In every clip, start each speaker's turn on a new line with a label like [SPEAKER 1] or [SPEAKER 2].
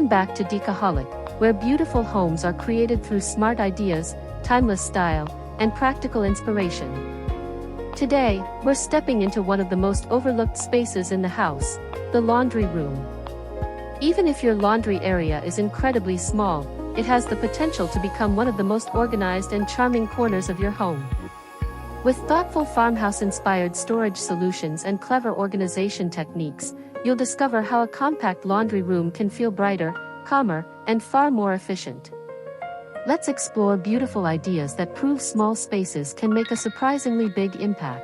[SPEAKER 1] Welcome back to Decaholic, where beautiful homes are created through smart ideas, timeless style, and practical inspiration. Today, we're stepping into one of the most overlooked spaces in the house, the laundry room. Even if your laundry area is incredibly small, it has the potential to become one of the most organized and charming corners of your home. With thoughtful farmhouse-inspired storage solutions and clever organization techniques, you'll discover how a compact laundry room can feel brighter, calmer, and far more efficient. Let's explore beautiful ideas that prove small spaces can make a surprisingly big impact.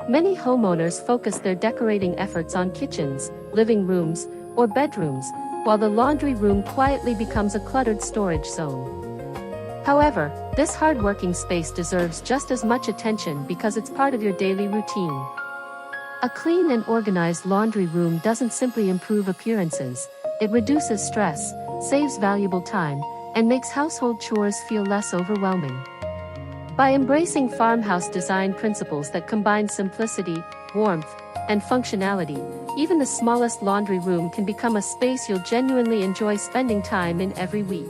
[SPEAKER 1] Many homeowners focus their decorating efforts on kitchens, living rooms, or bedrooms, while the laundry room quietly becomes a cluttered storage zone. However, this hard-working space deserves just as much attention because it's part of your daily routine. A clean and organized laundry room doesn't simply improve appearances, it reduces stress, saves valuable time, and makes household chores feel less overwhelming. By embracing farmhouse design principles that combine simplicity, warmth, and functionality, even the smallest laundry room can become a space you'll genuinely enjoy spending time in every week.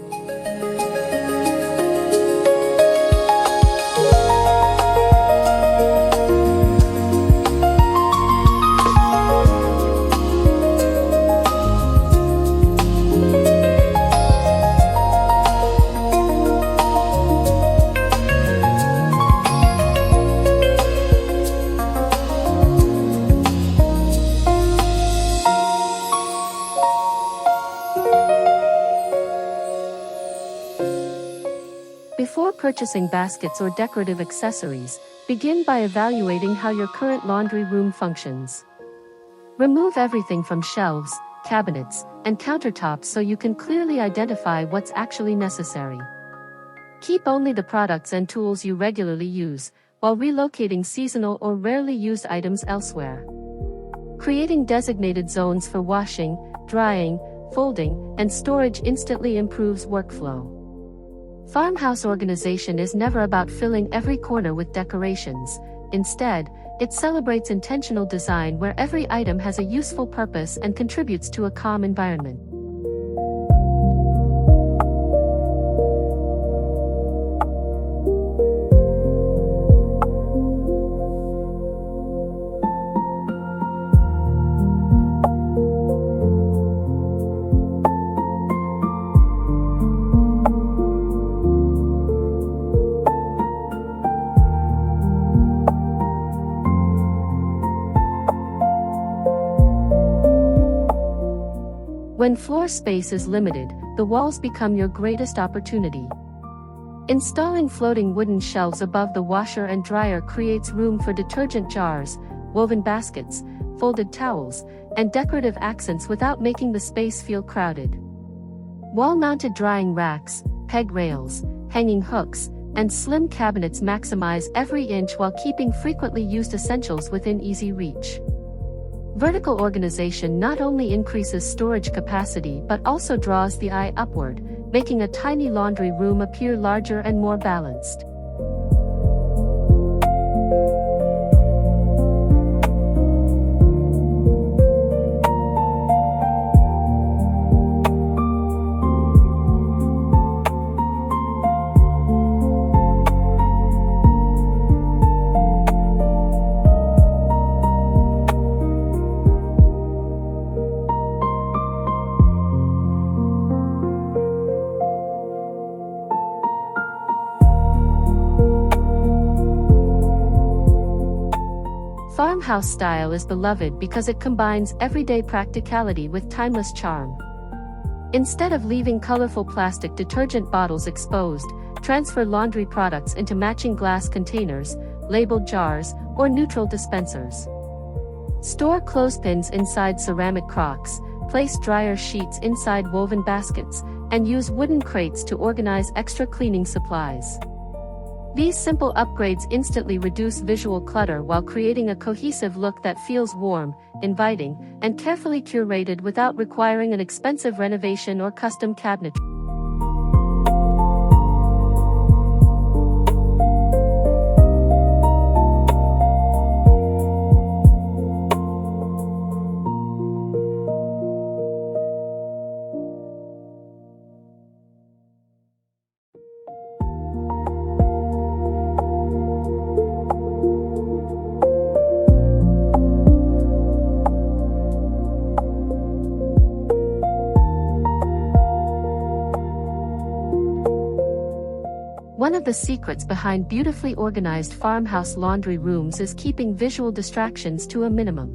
[SPEAKER 1] Before purchasing baskets or decorative accessories, begin by evaluating how your current laundry room functions. Remove everything from shelves, cabinets, and countertops so you can clearly identify what's actually necessary. Keep only the products and tools you regularly use, while relocating seasonal or rarely used items elsewhere. Creating designated zones for washing, drying, folding, and storage instantly improves workflow. Farmhouse organization is never about filling every corner with decorations. Instead, it celebrates intentional design where every item has a useful purpose and contributes to a calm environment. When floor space is limited, the walls become your greatest opportunity. Installing floating wooden shelves above the washer and dryer creates room for detergent jars, woven baskets, folded towels, and decorative accents without making the space feel crowded. Wall-mounted drying racks, peg rails, hanging hooks, and slim cabinets maximize every inch while keeping frequently used essentials within easy reach. Vertical organization not only increases storage capacity but also draws the eye upward, making a tiny laundry room appear larger and more balanced. farmhouse style is beloved because it combines everyday practicality with timeless charm. Instead of leaving colorful plastic detergent bottles exposed, transfer laundry products into matching glass containers, labeled jars, or neutral dispensers. Store clothespins inside ceramic crocks, place dryer sheets inside woven baskets, and use wooden crates to organize extra cleaning supplies. These simple upgrades instantly reduce visual clutter while creating a cohesive look that feels warm, inviting, and carefully curated without requiring an expensive renovation or custom cabinetry. One of the secrets behind beautifully organized farmhouse laundry rooms is keeping visual distractions to a minimum.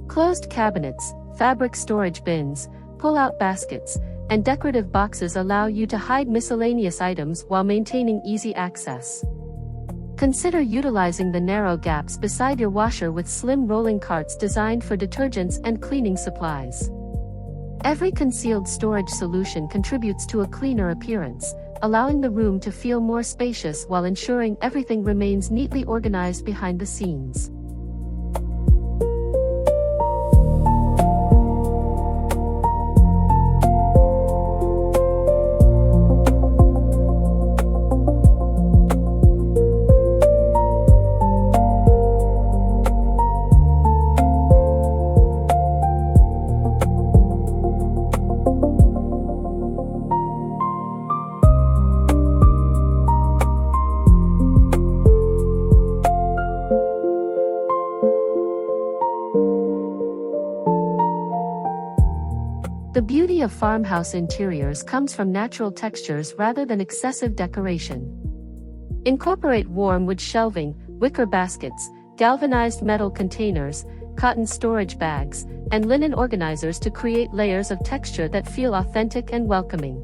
[SPEAKER 1] Closed cabinets, fabric storage bins, pull-out baskets, and decorative boxes allow you to hide miscellaneous items while maintaining easy access. Consider utilizing the narrow gaps beside your washer with slim rolling carts designed for detergents and cleaning supplies. Every concealed storage solution contributes to a cleaner appearance, allowing the room to feel more spacious while ensuring everything remains neatly organized behind the scenes. The beauty of farmhouse interiors comes from natural textures rather than excessive decoration. Incorporate warm wood shelving, wicker baskets, galvanized metal containers, cotton storage bags, and linen organizers to create layers of texture that feel authentic and welcoming.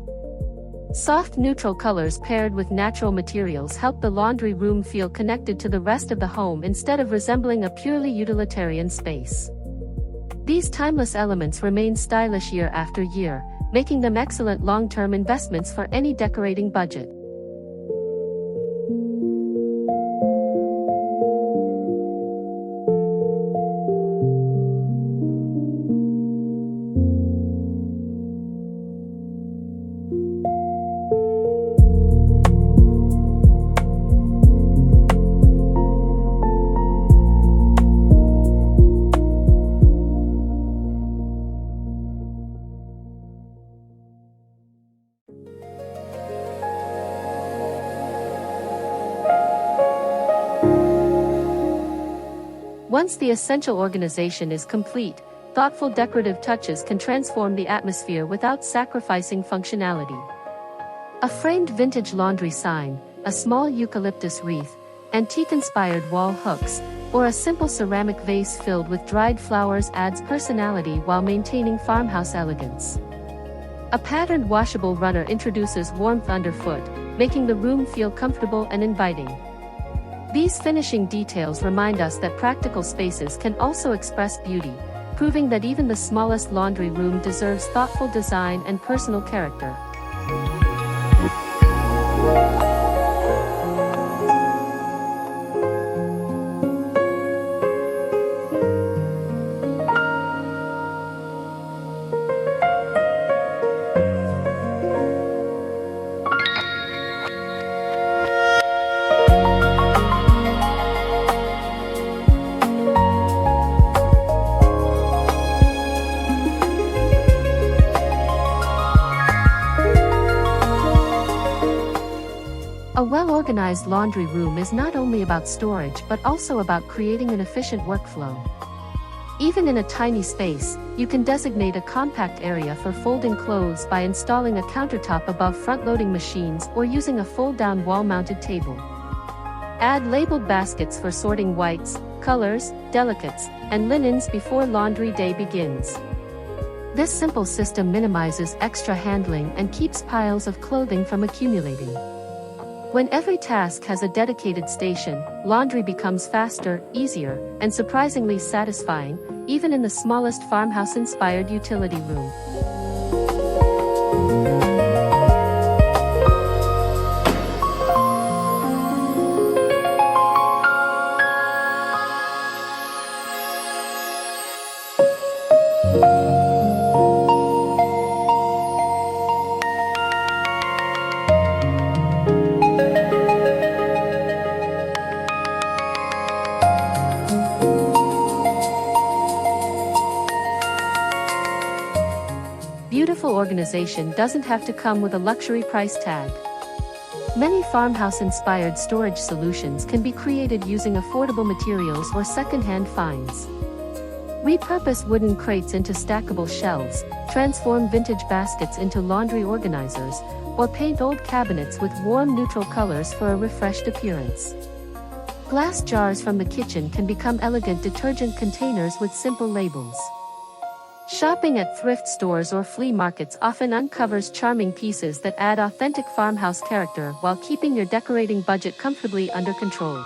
[SPEAKER 1] Soft neutral colors paired with natural materials help the laundry room feel connected to the rest of the home instead of resembling a purely utilitarian space. These timeless elements remain stylish year after year, making them excellent long-term investments for any decorating budget. Once the essential organization is complete, thoughtful decorative touches can transform the atmosphere without sacrificing functionality. A framed vintage laundry sign, a small eucalyptus wreath, antique-inspired wall hooks, or a simple ceramic vase filled with dried flowers adds personality while maintaining farmhouse elegance. A patterned washable runner introduces warmth underfoot, making the room feel comfortable and inviting. These finishing details remind us that practical spaces can also express beauty, proving that even the smallest laundry room deserves thoughtful design and personal character. A well-organized laundry room is not only about storage but also about creating an efficient workflow. Even in a tiny space, you can designate a compact area for folding clothes by installing a countertop above front-loading machines or using a fold-down wall-mounted table. Add labeled baskets for sorting whites, colors, delicates, and linens before laundry day begins. This simple system minimizes extra handling and keeps piles of clothing from accumulating. When every task has a dedicated station, laundry becomes faster, easier, and surprisingly satisfying, even in the smallest farmhouse-inspired utility room. Beautiful organization doesn't have to come with a luxury price tag. Many farmhouse-inspired storage solutions can be created using affordable materials or second-hand finds. Repurpose wooden crates into stackable shelves, transform vintage baskets into laundry organizers, or paint old cabinets with warm neutral colors for a refreshed appearance. Glass jars from the kitchen can become elegant detergent containers with simple labels. Shopping at thrift stores or flea markets often uncovers charming pieces that add authentic farmhouse character while keeping your decorating budget comfortably under control.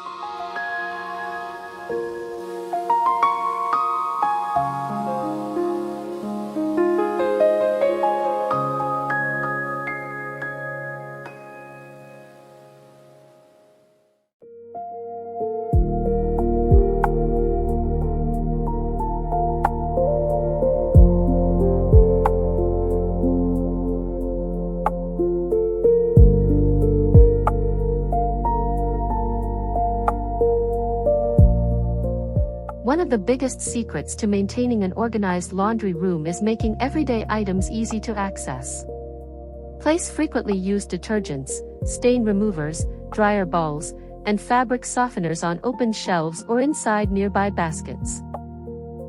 [SPEAKER 1] One of the biggest secrets to maintaining an organized laundry room is making everyday items easy to access. Place frequently used detergents, stain removers, dryer balls, and fabric softeners on open shelves or inside nearby baskets.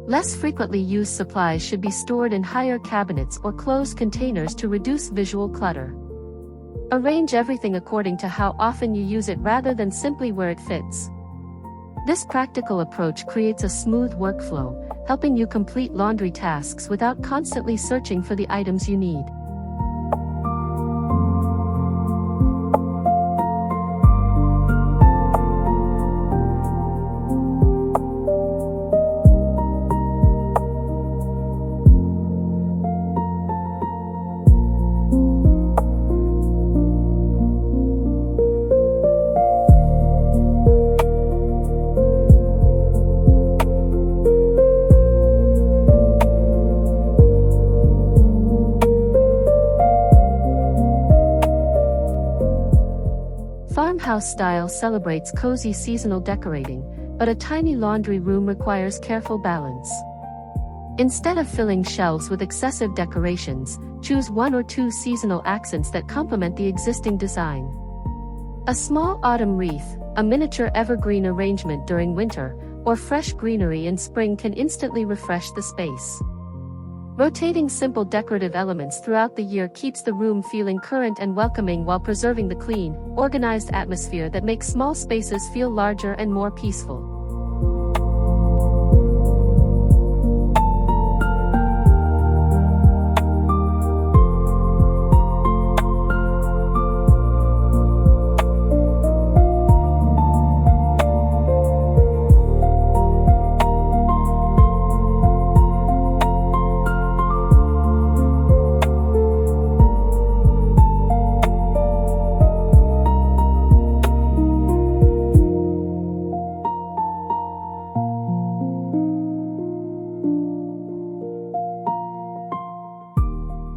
[SPEAKER 1] Less frequently used supplies should be stored in higher cabinets or closed containers to reduce visual clutter. Arrange everything according to how often you use it rather than simply where it fits. This practical approach creates a smooth workflow, helping you complete laundry tasks without constantly searching for the items you need. Farmhouse style celebrates cozy seasonal decorating, but a tiny laundry room requires careful balance. Instead of filling shelves with excessive decorations, choose one or two seasonal accents that complement the existing design. A small autumn wreath, a miniature evergreen arrangement during winter, or fresh greenery in spring can instantly refresh the space. Rotating simple decorative elements throughout the year keeps the room feeling current and welcoming while preserving the clean, organized atmosphere that makes small spaces feel larger and more peaceful.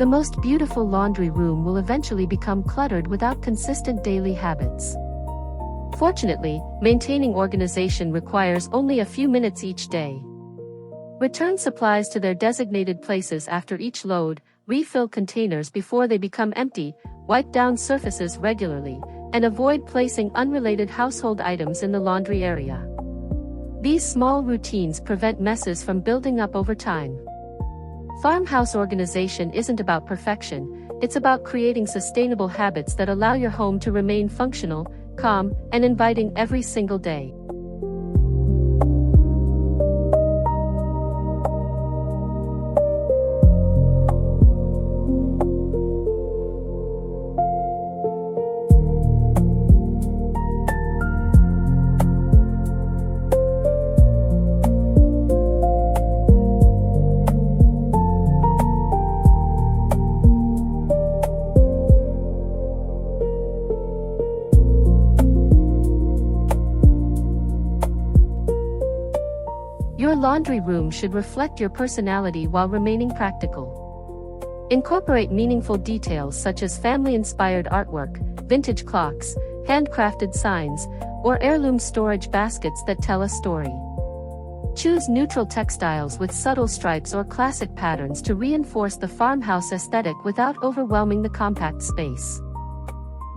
[SPEAKER 1] The most beautiful laundry room will eventually become cluttered without consistent daily habits. Fortunately, maintaining organization requires only a few minutes each day. Return supplies to their designated places after each load, refill containers before they become empty, wipe down surfaces regularly, and avoid placing unrelated household items in the laundry area. These small routines prevent messes from building up over time. Farmhouse organization isn't about perfection, it's about creating sustainable habits that allow your home to remain functional, calm, and inviting every single day. laundry room should reflect your personality while remaining practical. Incorporate meaningful details such as family-inspired artwork, vintage clocks, handcrafted signs, or heirloom storage baskets that tell a story. Choose neutral textiles with subtle stripes or classic patterns to reinforce the farmhouse aesthetic without overwhelming the compact space.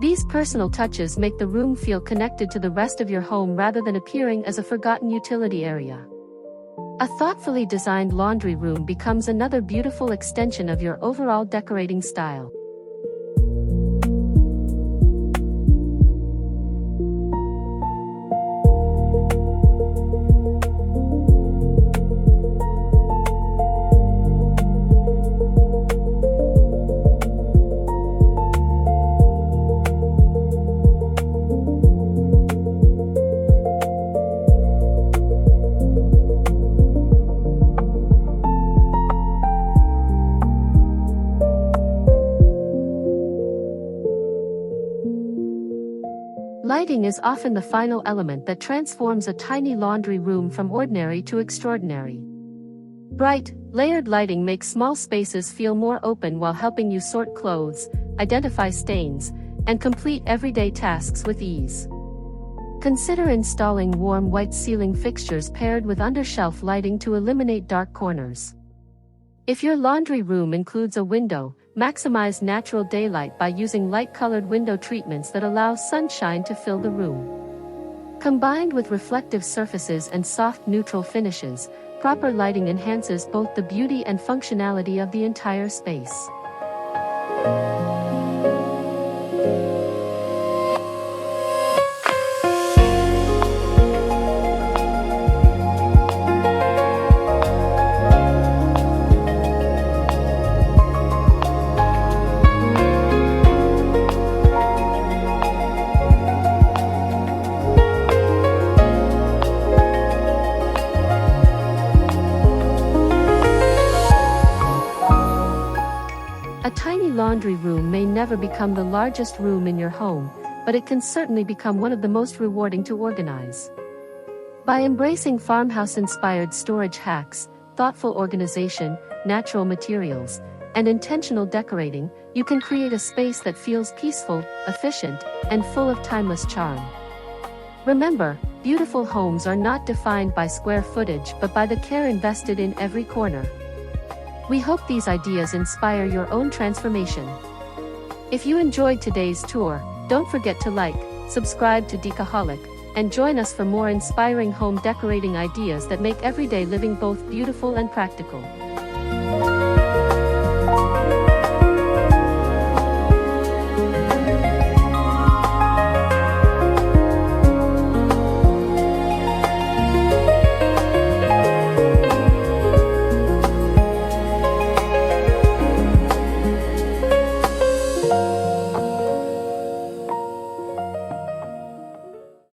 [SPEAKER 1] These personal touches make the room feel connected to the rest of your home rather than appearing as a forgotten utility area. A thoughtfully designed laundry room becomes another beautiful extension of your overall decorating style. Lighting is often the final element that transforms a tiny laundry room from ordinary to extraordinary. Bright, layered lighting makes small spaces feel more open while helping you sort clothes, identify stains, and complete everyday tasks with ease. Consider installing warm white ceiling fixtures paired with undershelf lighting to eliminate dark corners. If your laundry room includes a window, maximize natural daylight by using light-colored window treatments that allow sunshine to fill the room. Combined with reflective surfaces and soft neutral finishes, proper lighting enhances both the beauty and functionality of the entire space. A tiny laundry room may never become the largest room in your home, but it can certainly become one of the most rewarding to organize. By embracing farmhouse-inspired storage hacks, thoughtful organization, natural materials, and intentional decorating, you can create a space that feels peaceful, efficient, and full of timeless charm. Remember, beautiful homes are not defined by square footage but by the care invested in every corner. We hope these ideas inspire your own transformation. If you enjoyed today's tour, don't forget to like, subscribe to Decaholic, and join us for more inspiring home decorating ideas that make everyday living both beautiful and practical.